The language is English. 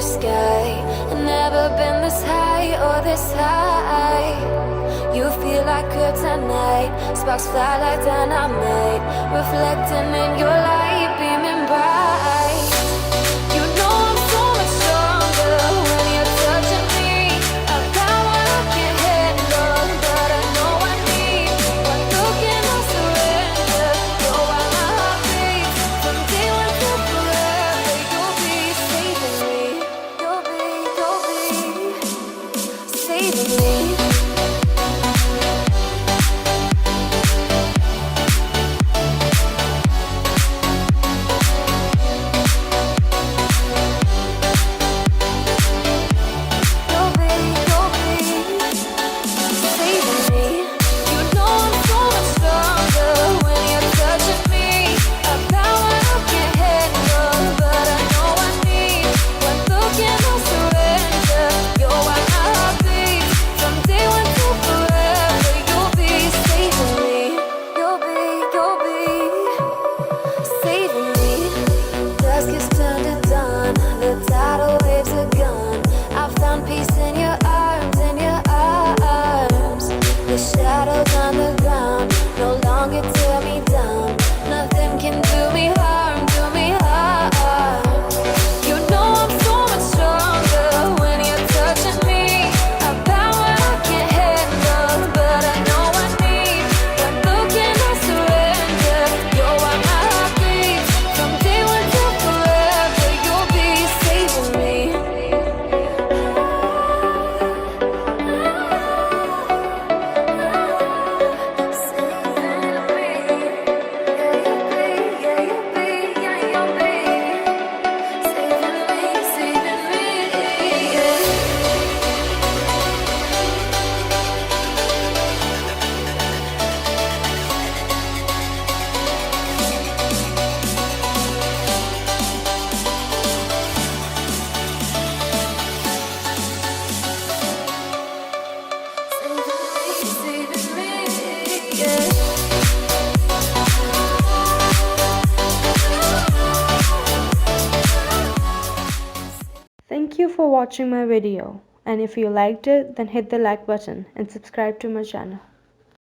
sky. Never been this high or this high. You feel like kryptonite, sparks fly like dynamite, reflecting in your light, beaming bright. You know I'm so much stronger when you're touching me. A power I can't handle, but I know I need. One look and I'll surrender. You're why my heart beats. From day one to forever, you'll be saving me. You'll be saving me. Peace in your arms, in your arms. The shadows on the ground no longer tear me down. Nothing can do me harm, do me harm. You know I'm so much stronger when you're touching me. A power I can't handle, but I know I need. One look and I surrender. You're why my heart beats. From day one to forever, you'll be saving me. Thank you for watching my video, and if you liked it, then hit the like button and subscribe to my channel.